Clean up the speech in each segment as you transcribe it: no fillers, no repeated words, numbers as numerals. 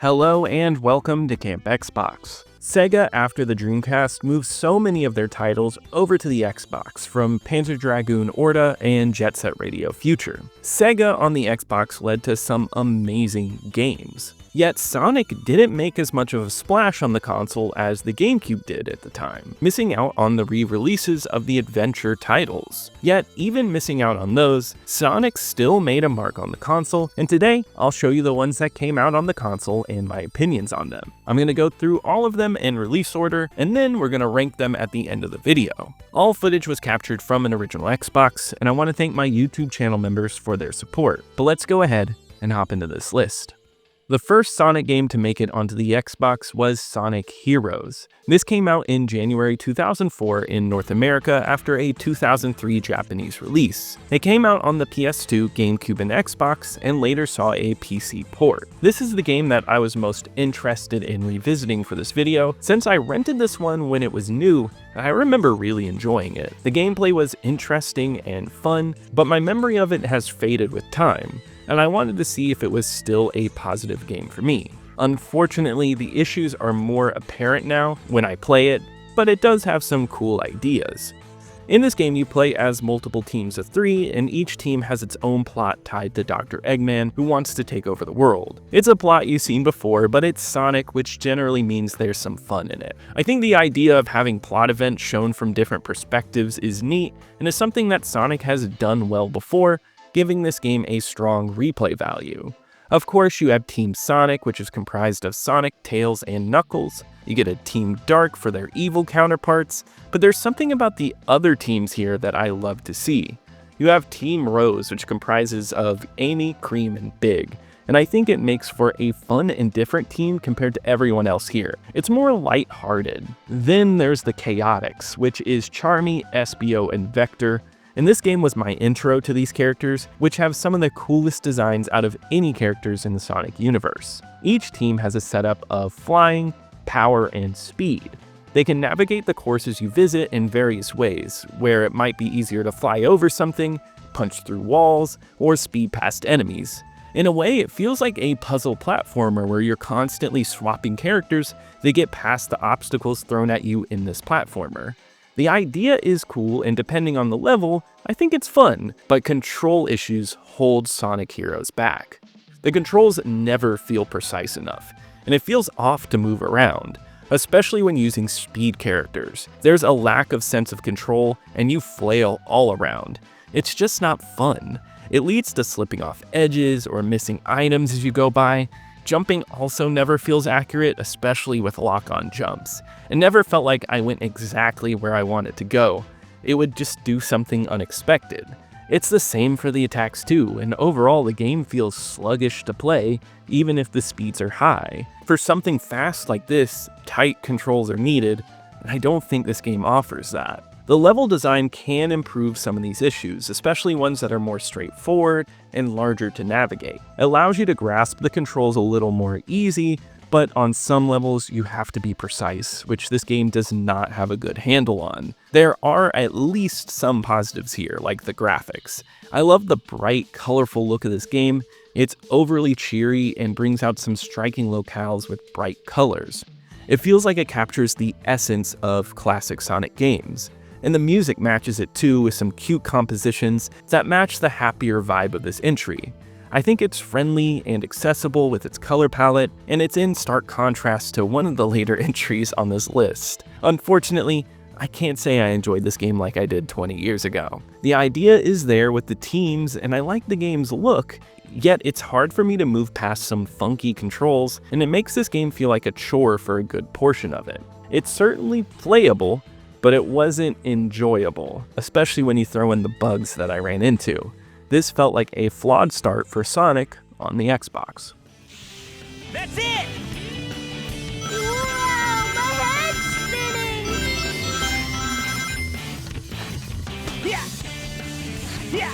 Hello and welcome to Camp Xbox. Sega, after the Dreamcast, moved so many of their titles over to the Xbox, from Panzer Dragoon Orta and Jet Set Radio Future. Sega on the Xbox led to some amazing games. Yet Sonic didn't make as much of a splash on the console as the GameCube did at the time, missing out on the re-releases of the adventure titles. Yet, even missing out on those, Sonic still made a mark on the console, and today I'll show you the ones that came out on the console and my opinions on them. I'm going to go through all of them in release order, and then we're going to rank them at the end of the video. All footage was captured from an original Xbox, and I want to thank my YouTube channel members for their support. But let's go ahead and hop into this list. The first Sonic game to make it onto the Xbox was Sonic Heroes. This came out in January 2004 in North America after a 2003 Japanese release. It came out on the PS2, GameCube, and Xbox, and later saw a PC port. This is the game that I was most interested in revisiting for this video, since I rented this one when it was new, and I remember really enjoying it. The gameplay was interesting and fun, but my memory of it has faded with time, and I wanted to see if it was still a positive game for me. Unfortunately, the issues are more apparent now when I play it, but it does have some cool ideas. In this game, you play as multiple teams of 3, and each team has its own plot tied to Dr. Eggman, who wants to take over the world. It's a plot you've seen before, but it's Sonic, which generally means there's some fun in it. I think the idea of having plot events shown from different perspectives is neat, and is something that Sonic has done well before, giving this game a strong replay value. Of course, you have Team Sonic, which is comprised of Sonic, Tails, and Knuckles. You get a Team Dark for their evil counterparts, but there's something about the other teams here that I love to see. You have Team Rose, which comprises of Amy, Cream, and Big, and I think it makes for a fun and different team compared to everyone else here. It's more lighthearted. Then there's the Chaotix, which is Charmy, Espio, and Vector. And this game was my intro to these characters, which have some of the coolest designs out of any characters in the Sonic universe. Each team has a setup of flying, power, and speed. They can navigate the courses you visit in various ways, where it might be easier to fly over something, punch through walls, or speed past enemies. In a way, it feels like a puzzle platformer where you're constantly swapping characters that get past the obstacles thrown at you in this platformer. The idea is cool, and depending on the level, I think it's fun, but control issues hold Sonic Heroes back. The controls never feel precise enough, and it feels off to move around, especially when using speed characters. There's a lack of sense of control, and you flail all around. It's just not fun. It leads to slipping off edges or missing items as you go by. Jumping also never feels accurate, especially with lock-on jumps. It never felt like I went exactly where I wanted to go. It would just do something unexpected. It's the same for the attacks too, and overall the game feels sluggish to play, even if the speeds are high. For something fast like this, tight controls are needed, and I don't think this game offers that. The level design can improve some of these issues, especially ones that are more straightforward and larger to navigate. It allows you to grasp the controls a little more easy, but on some levels you have to be precise, which this game does not have a good handle on. There are at least some positives here, like the graphics. I love the bright, colorful look of this game. It's overly cheery and brings out some striking locales with bright colors. It feels like it captures the essence of classic Sonic games. And the music matches it too, with some cute compositions that match the happier vibe of this entry. I think it's friendly and accessible with its color palette, and it's in stark contrast to one of the later entries on this list. Unfortunately, I can't say I enjoyed this game like I did 20 years ago. The idea is there with the teams, and I like the game's look, yet it's hard for me to move past some funky controls, and it makes this game feel like a chore for a good portion of it. It's certainly playable, but it wasn't enjoyable, especially when you throw in the bugs that I ran into. This felt like a flawed start for Sonic on the Xbox. That's it! Wow, my head's spinning! Yeah! Yeah!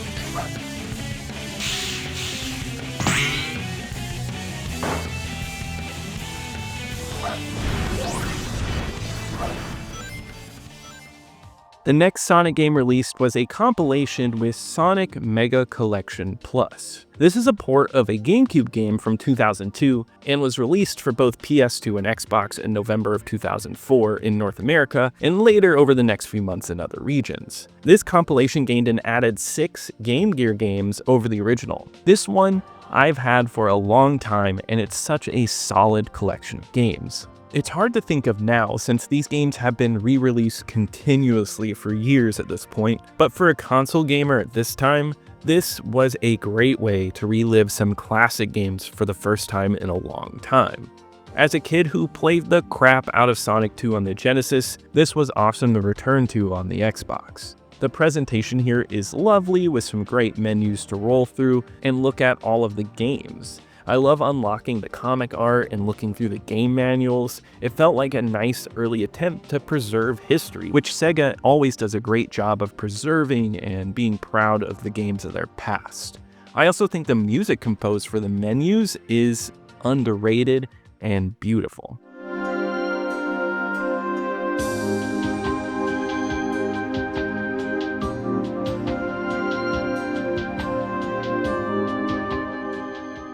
The next Sonic game released was a compilation with Sonic Mega Collection Plus. This is a port of a GameCube game from 2002 and was released for both PS2 and Xbox in November of 2004 in North America and later over the next few months in other regions. This compilation gained an added 6 Game Gear games over the original. This one I've had for a long time, and it's such a solid collection of games. It's hard to think of now since these games have been re-released continuously for years at this point, but for a console gamer at this time, this was a great way to relive some classic games for the first time in a long time. As a kid who played the crap out of Sonic 2 on the Genesis, this was awesome to return to on the Xbox. The presentation here is lovely with some great menus to roll through and look at all of the games. I love unlocking the comic art and looking through the game manuals. It felt like a nice early attempt to preserve history, which Sega always does a great job of preserving and being proud of the games of their past. I also think the music composed for the menus is underrated and beautiful.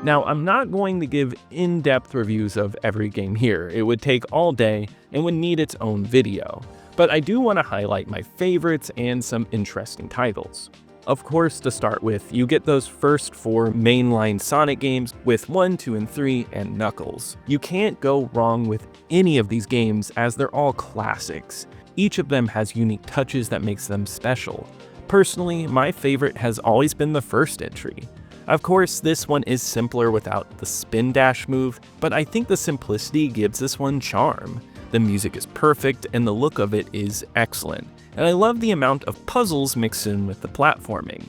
Now, I'm not going to give in-depth reviews of every game here. It would take all day and would need its own video. But I do want to highlight my favorites and some interesting titles. Of course, to start with, you get those first 4 mainline Sonic games with 1, 2, and 3, and Knuckles. You can't go wrong with any of these games as they're all classics. Each of them has unique touches that makes them special. Personally, my favorite has always been the first entry. Of course, this one is simpler without the spin dash move, but I think the simplicity gives this one charm. The music is perfect and the look of it is excellent, and I love the amount of puzzles mixed in with the platforming.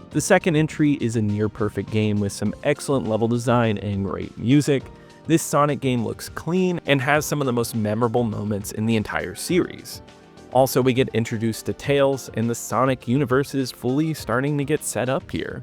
The second entry is a near perfect game with some excellent level design and great music. This Sonic game looks clean and has some of the most memorable moments in the entire series. Also, we get introduced to Tails, and the Sonic universe is fully starting to get set up here.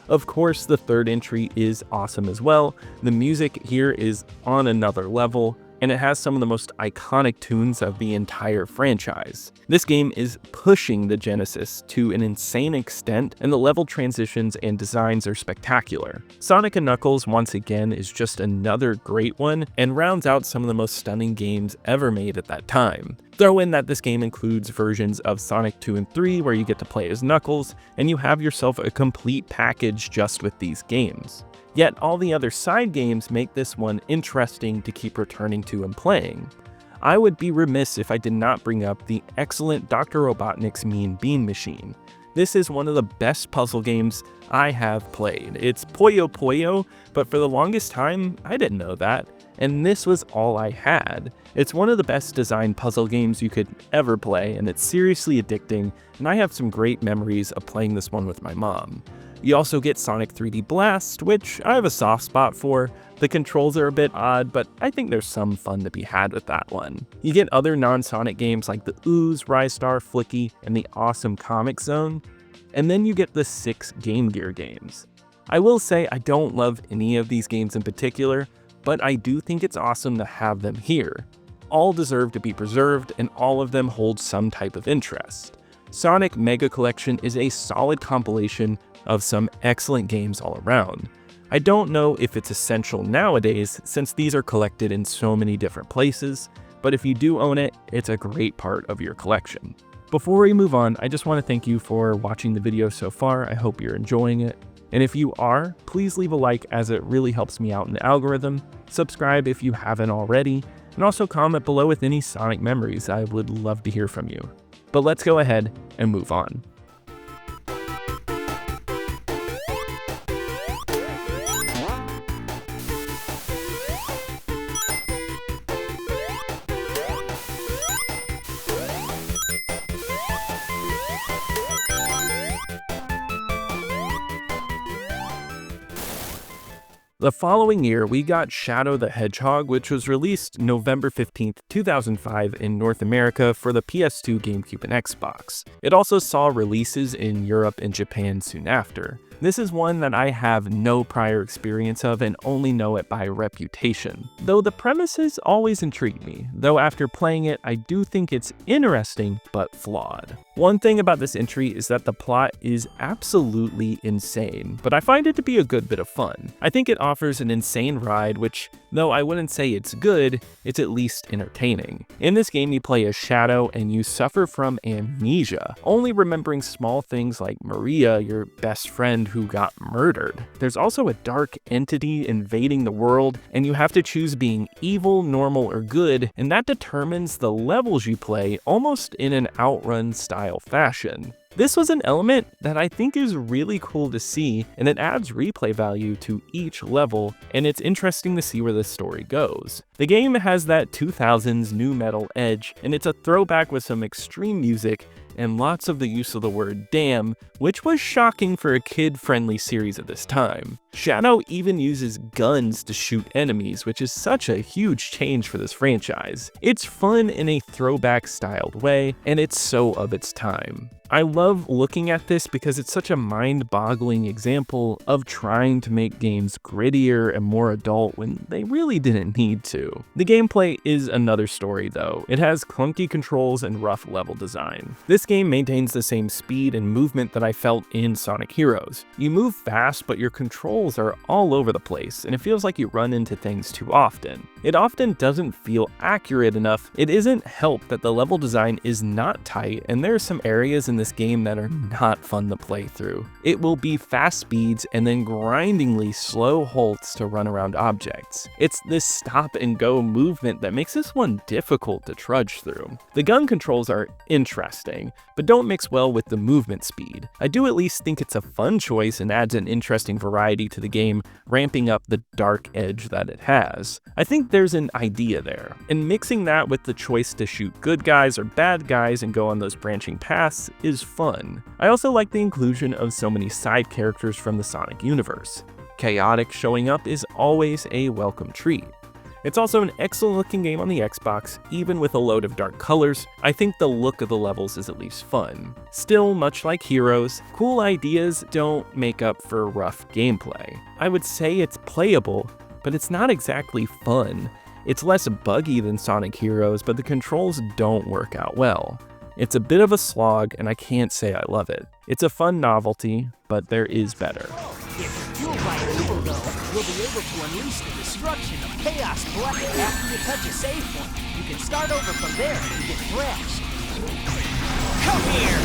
Of course, the third entry is awesome as well. The music here is on another level, and it has some of the most iconic tunes of the entire franchise. This game is pushing the Genesis to an insane extent, and the level transitions and designs are spectacular. Sonic & Knuckles once again is just another great one, and rounds out some of the most stunning games ever made at that time. Throw in that this game includes versions of Sonic 2 and 3 where you get to play as Knuckles, and you have yourself a complete package just with these games. Yet all the other side games make this one interesting to keep returning to and playing. I would be remiss if I did not bring up the excellent Dr. Robotnik's Mean Bean Machine. This is one of the best puzzle games I have played. It's Puyo Puyo, but for the longest time, I didn't know that, and this was all I had. It's one of the best designed puzzle games you could ever play, and it's seriously addicting, and I have some great memories of playing this one with my mom. You also get Sonic 3D Blast, which I have a soft spot for. The controls are a bit odd, but I think there's some fun to be had with that one. You get other non-Sonic games like the Ooze, Rise Star, Flicky, and the awesome Comic Zone. And then you get the 6 Game Gear games. I will say I don't love any of these games in particular, but I do think it's awesome to have them here. All deserve to be preserved, and all of them hold some type of interest. Sonic Mega Collection is a solid compilation of some excellent games all around. I don't know if it's essential nowadays since these are collected in so many different places, but if you do own it, it's a great part of your collection. Before we move on, I just want to thank you for watching the video so far. I hope you're enjoying it. And if you are, please leave a like as it really helps me out in the algorithm. Subscribe if you haven't already, and also comment below with any Sonic memories. I would love to hear from you. But let's go ahead and move on. The following year, we got Shadow the Hedgehog, which was released November 15th, 2005 in North America for the PS2, GameCube, and Xbox. It also saw releases in Europe and Japan soon after. This is one that I have no prior experience of and only know it by reputation. Though the premises always intrigue me, though after playing it, I do think it's interesting but flawed. One thing about this entry is that the plot is absolutely insane, but I find it to be a good bit of fun. I think it offers an insane ride, which, though I wouldn't say it's good, it's at least entertaining. In this game, you play as Shadow and you suffer from amnesia, only remembering small things like Maria, your best friend who got murdered. There's also a dark entity invading the world, and you have to choose being evil, normal, or good, and that determines the levels you play almost in an Outrun style fashion. This was an element that I think is really cool to see, and it adds replay value to each level, and it's interesting to see where this story goes. The game has that 2000s nu metal edge, and it's a throwback with some extreme music and lots of the use of the word damn, which was shocking for a kid-friendly series at this time. Shadow even uses guns to shoot enemies, which is such a huge change for this franchise. It's fun in a throwback-styled way, and it's so of its time. I love looking at this because it's such a mind-boggling example of trying to make games grittier and more adult when they really didn't need to. The gameplay is another story though. It has clunky controls and rough level design. This game maintains the same speed and movement that I felt in Sonic Heroes. You move fast, but your controls are all over the place, and it feels like you run into things too often. It often doesn't feel accurate enough. It isn't helped that the level design is not tight, and there are some areas in this game that are not fun to play through. It will be fast speeds and then grindingly slow halts to run around objects. It's this stop and go movement that makes this one difficult to trudge through. The gun controls are interesting, but don't mix well with the movement speed. I do at least think it's a fun choice and adds an interesting variety to the game, ramping up the dark edge that it has. I think there's an idea there, and mixing that with the choice to shoot good guys or bad guys and go on those branching paths is fun. I also like the inclusion of so many side characters from the Sonic universe. Chaotic showing up is always a welcome treat. It's also an excellent looking game on the Xbox, even with a load of dark colors. I think the look of the levels is at least fun. Still, much like Heroes, cool ideas don't make up for rough gameplay. I would say it's playable, but it's not exactly fun. It's less buggy than Sonic Heroes, but the controls don't work out well. It's a bit of a slog, and I can't say I love it. It's a fun novelty, but there is better. If you're fueled by evil, though, you'll be able to unleash the destruction of Chaos Blood. After you touch a save point, you can start over from there and get thrashed. Come here!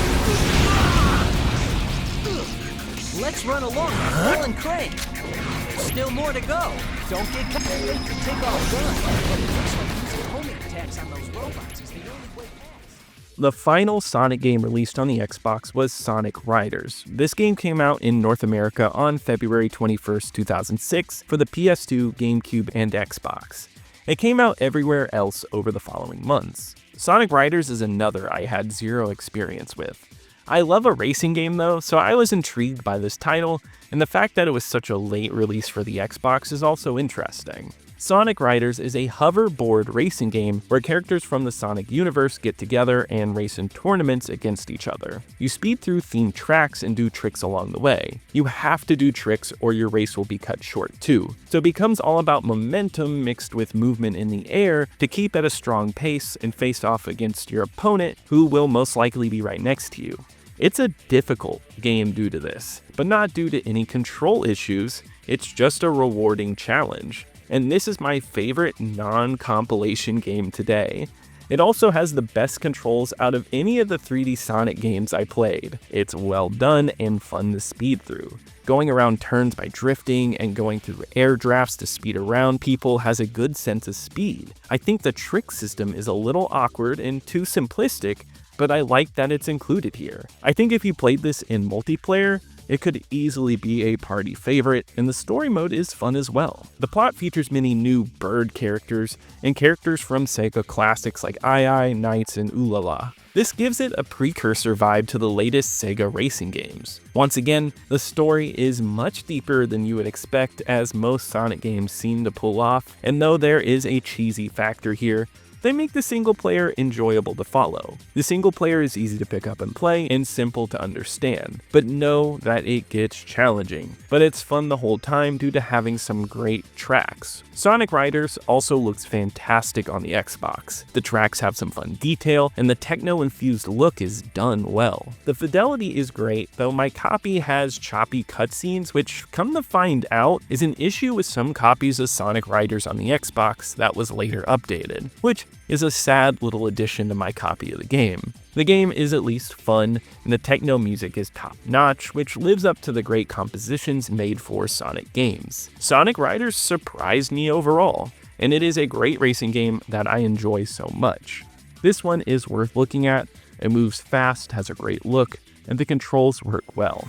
Let's run along with Bill and Craig. There's still more to go. Don't get caught. Take off guns. But it looks like using homing attacks on those robots is the only way past. The final Sonic game released on the Xbox was Sonic Riders. This game came out in North America on February 21st, 2006 for the PS2, GameCube, and Xbox. It came out everywhere else over the following months. Sonic Riders is another I had zero experience with. I love a racing game though, so I was intrigued by this title, and the fact that it was such a late release for the Xbox is also interesting. Sonic Riders is a hoverboard racing game where characters from the Sonic universe get together and race in tournaments against each other. You speed through themed tracks and do tricks along the way. You have to do tricks or your race will be cut short too, so it becomes all about momentum mixed with movement in the air to keep at a strong pace and face off against your opponent, who will most likely be right next to you. It's a difficult game due to this, but not due to any control issues. It's just a rewarding challenge. And this is my favorite non-compilation game today. It also has the best controls out of any of the 3D Sonic games I played. It's well done and fun to speed through. Going around turns by drifting and going through air drafts to speed around people has a good sense of speed. I think the trick system is a little awkward and too simplistic, but I like that it's included here. I think if you played this in multiplayer, It could easily be a party favorite, and the story mode is fun as well. The plot features many new bird characters and characters from Sega classics like Ai, Knights, and Ooh La La. This gives it a precursor vibe to the latest Sega racing games. Once again, the story is much deeper than you would expect, as most Sonic games seem to pull off, and though there is a cheesy factor here, they make the single player enjoyable to follow. The single player is easy to pick up and play and simple to understand, but know that it gets challenging. But it's fun the whole time due to having some great tracks. Sonic Riders also looks fantastic on the Xbox. The tracks have some fun detail, and the techno-infused look is done well. The fidelity is great, though my copy has choppy cutscenes, which, come to find out, is an issue with some copies of Sonic Riders on the Xbox that was later updated, which is a sad little addition to my copy of the game. The game is at least fun, and the techno music is top-notch, which lives up to the great compositions made for Sonic games. Sonic Riders surprised me overall, and it is a great racing game that I enjoy so much. This one is worth looking at, it moves fast, has a great look, and the controls work well.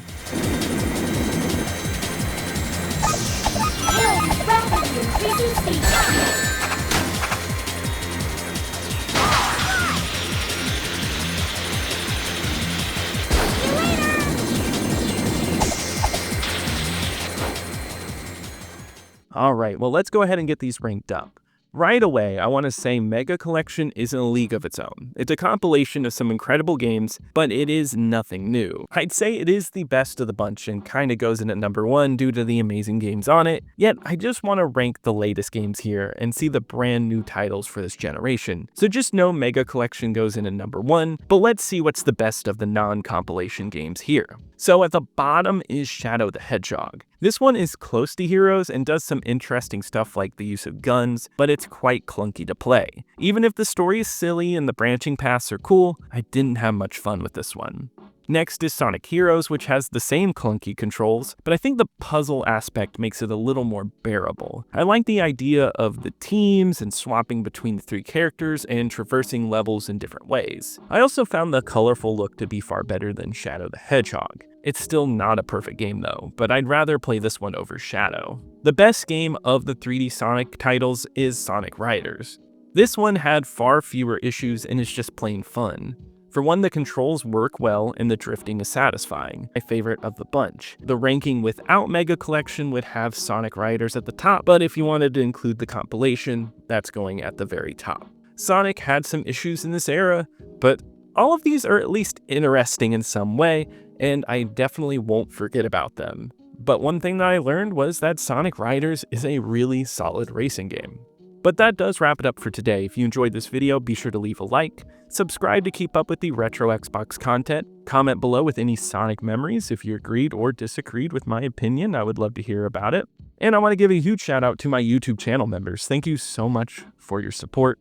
Alright, well let's go ahead and get these ranked up. Right away, I want to say Mega Collection is in a league of its own. It's a compilation of some incredible games, but it is nothing new. I'd say it is the best of the bunch and kinda goes in at number 1 due to the amazing games on it, yet I just want to rank the latest games here and see the brand new titles for this generation. So just know Mega Collection goes in at number 1, but let's see what's the best of the non-compilation games here. So at the bottom is Shadow the Hedgehog. This one is close to Heroes and does some interesting stuff like the use of guns, but it's quite clunky to play. Even if the story is silly and the branching paths are cool, I didn't have much fun with this one. Next is Sonic Heroes, which has the same clunky controls, but I think the puzzle aspect makes it a little more bearable. I like the idea of the teams and swapping between the 3 characters and traversing levels in different ways. I also found the colorful look to be far better than Shadow the Hedgehog. It's still not a perfect game though, but I'd rather play this one over Shadow. The best game of the 3D Sonic titles is Sonic Riders. This one had far fewer issues and is just plain fun. For one, the controls work well and the drifting is satisfying, my favorite of the bunch. The ranking without Mega Collection would have Sonic Riders at the top, but if you wanted to include the compilation, that's going at the very top. Sonic had some issues in this era, but all of these are at least interesting in some way, and I definitely won't forget about them. But one thing that I learned was that Sonic Riders is a really solid racing game. But that does wrap it up for today. If you enjoyed this video, be sure to leave a like, subscribe to keep up with the retro Xbox content, comment below with any Sonic memories. If you agreed or disagreed with my opinion, I would love to hear about it. And I want to give a huge shout out to my YouTube channel members. Thank you so much for your support,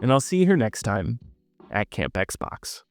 and I'll see you here next time at Camp Xbox.